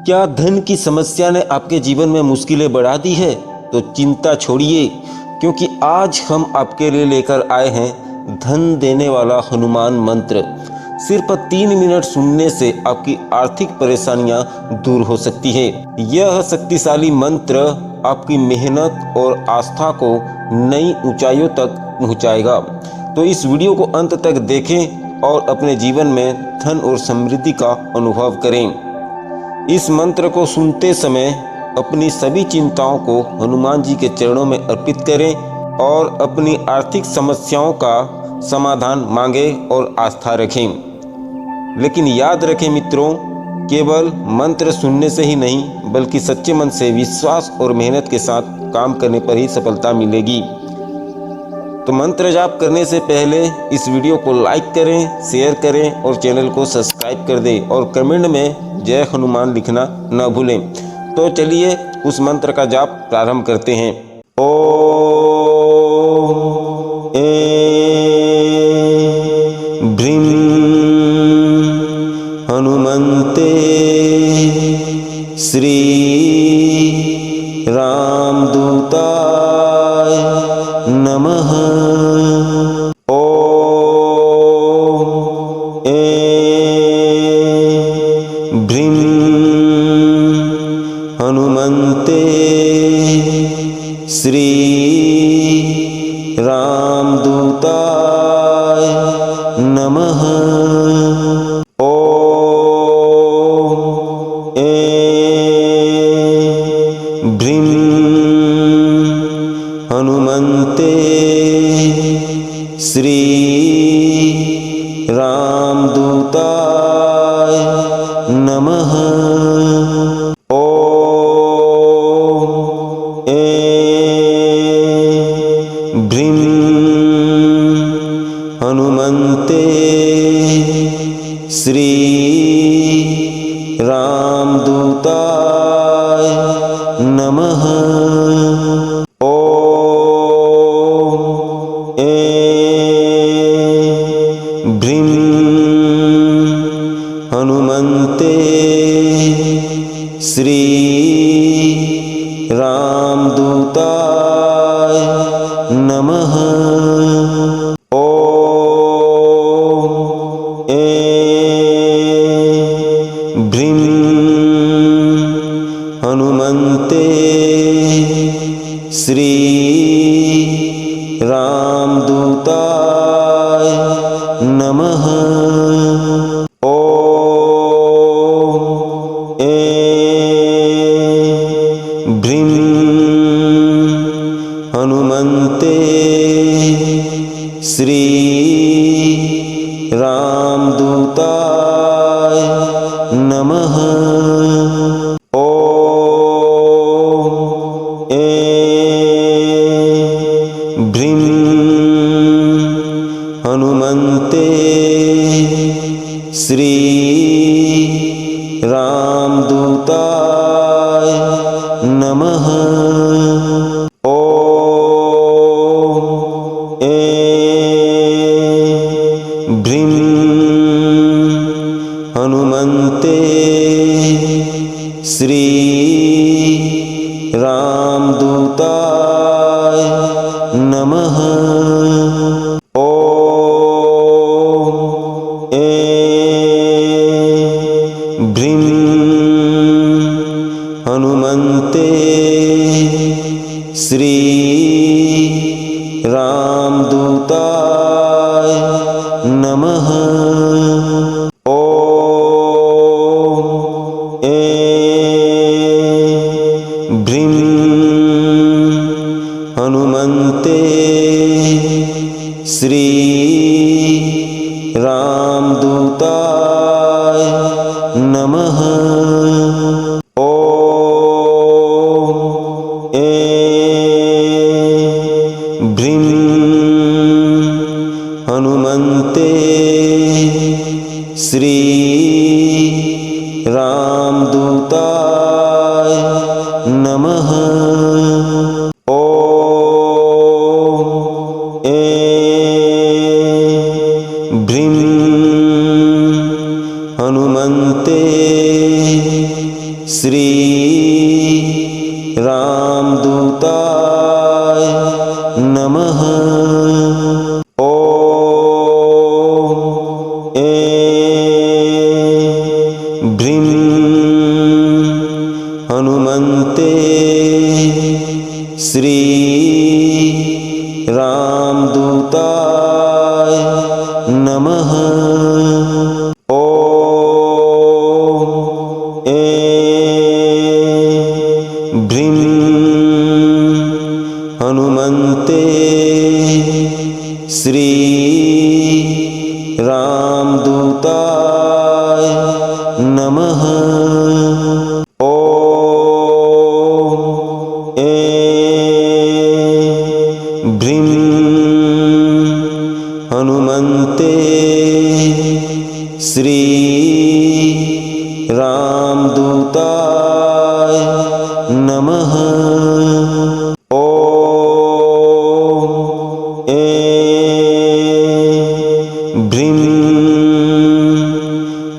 क्या धन की समस्या ने आपके जीवन में मुश्किलें बढ़ा दी है? तो चिंता छोड़िए, क्योंकि आज हम आपके लिए लेकर आए हैं धन देने वाला हनुमान मंत्र। सिर्फ 3 मिनट सुनने से आपकी आर्थिक परेशानियां दूर हो सकती है। यह शक्तिशाली मंत्र आपकी मेहनत और आस्था को नई ऊंचाइयों तक पहुंचाएगा। तो इस वीडियो को अंत तक देखें और अपने जीवन में धन और समृद्धि का अनुभव करें। इस मंत्र को सुनते समय अपनी सभी चिंताओं को हनुमान जी के चरणों में अर्पित करें और अपनी आर्थिक समस्याओं का समाधान मांगें और आस्था रखें। लेकिन याद रखें मित्रों, केवल मंत्र सुनने से ही नहीं, बल्कि सच्चे मन से विश्वास और मेहनत के साथ काम करने पर ही सफलता मिलेगी। तो मंत्र जाप करने से पहले इस वीडियो को लाइक करें, शेयर करें और चैनल को सब्सक्राइब कर दें और कमेंट में जय हनुमान लिखना न भूलें। तो चलिए उस मंत्र का जाप प्रारंभ करते हैं। ओम ऐं भ्रीं हनुमन्ते श्री रामदूताय नमः। ओम ऐं भ्रीं हनुमन्ते श्री रामदूताय नमः। ओम ऐं भ्रीं हनुमन्ते श्री रामदूताय नमः। ओम ऐं भ्रीं हनुमन्ते श्री रामदूताय नमः। ओम ऐं भ्रीं हनुमन्ते श्री रामदूताय नमः। ओम ऐं भ्रीं हनुमन्ते श्री रामदूताय नमः। ओम ऐं भ्रीं हनुमन्ते श्री रामदूताय नमः। ओम ऐं भ्रीं हनुमन्ते श्री रामदूताय नमः। ओम ऐं भ्रीं हनुमन्ते श्री रामदूताय नमः। ओम ऐं भ्रीं हनुमन्ते श्री रामदूताय नमः। ओम ऐं भ्रीं हनुमन्ते श्री रामदूताय नमः। ओम ऐं भ्रीं हनुमन्ते श्री रामदूताय नमः। ओम ऐं भ्रीं हनुमन्ते श्री रामदूताय नमः। ओम ऐं भ्रीं हनुमन्ते श्री रामदूताय नमः। ओम ऐं भ्रीं हनुमन्ते श्री रामदूताय नमः। ओम ऐं भ्रीं हनुमन्ते श्री रामदूताय नमः। ओम ऐं भ्रीं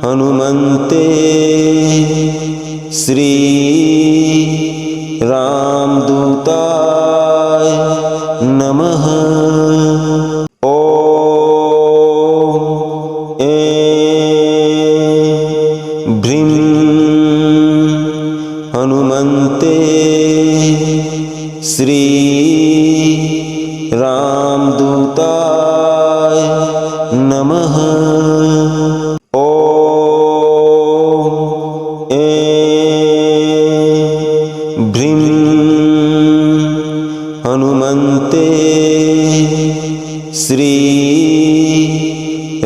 हनुमन्ते श्री रामदूताय नमः। ओम ऐं भ्रीं हनुमन्ते श्री रामदूताय नमः। ओम ऐं भ्रीं हनुमन्ते श्री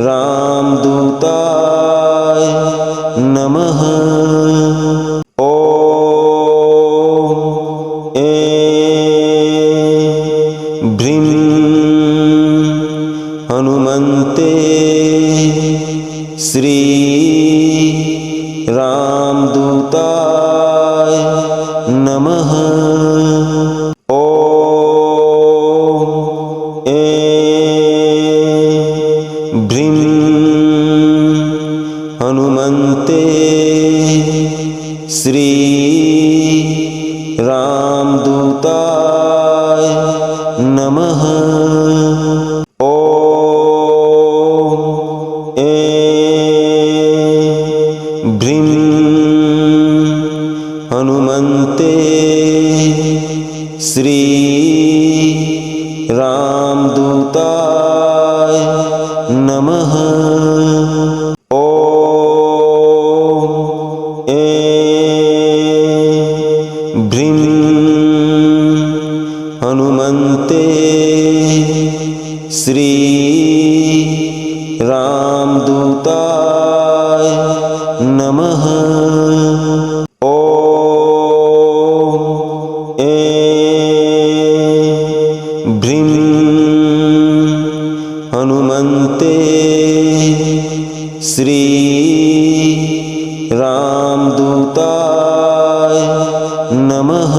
रामदूताय नमः। ओम ऐं भ्रीं हनुमन्ते श्री रामदूताय नमः। ओम ऐं भ्रीं हनुमन्ते श्री रामदूताय नमः। ओम ऐं भ्रीं हनुमन्ते श्री रामदूताय नमः। ओम ऐं भ्रीं हनुमन्ते श्री रामदूताय नमः। ओम ऐं भ्रीं हनुमन्ते श्री रामदूताय नमः।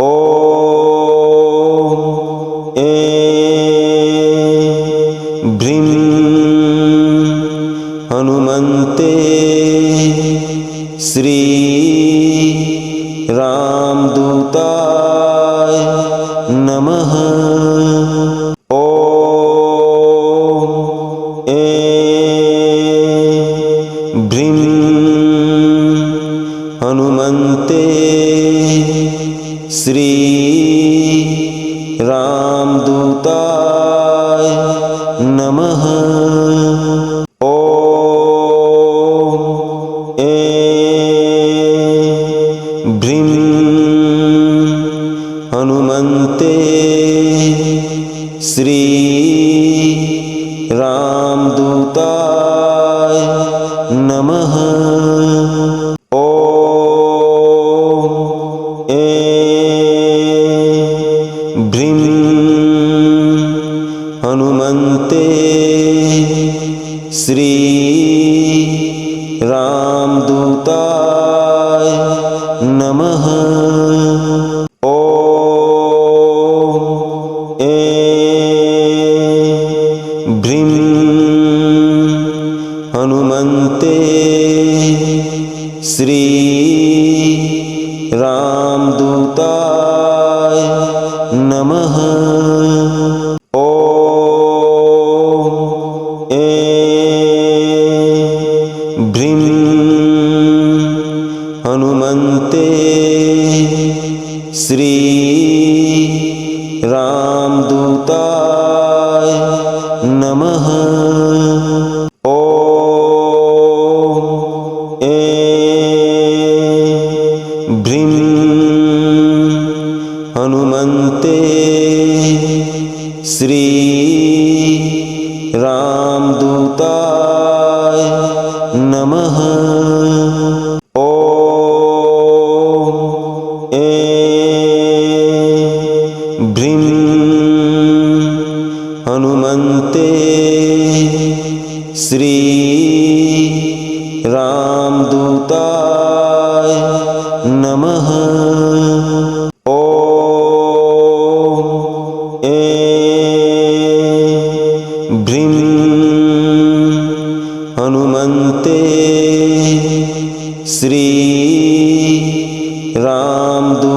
ओम ऐं भ्रीं हनुमन्ते श्री रामदूताय नमः। ओम ऐं भ्रीं हनुमन्ते श्री रामदूताय नमः। ओम ऐं भ्रीं हनुमन्ते श्री रामदूताय नमः। ओम ऐं भ्रीं हनुमन्ते श्री रामदूताय नमः। रामदूताय नमः। ओम ऐं भ्रीं हनुमन्ते श्री रामदूताय नमः। ओम ऐं भ्रीं हनुमन्ते श्री रामदूताय नमः। ओम ऐं भ्रीं हनुमन्ते श्री रामदूताय नमः। ओम ऐं भ्रीं हनुमन्ते श्री रामदूताय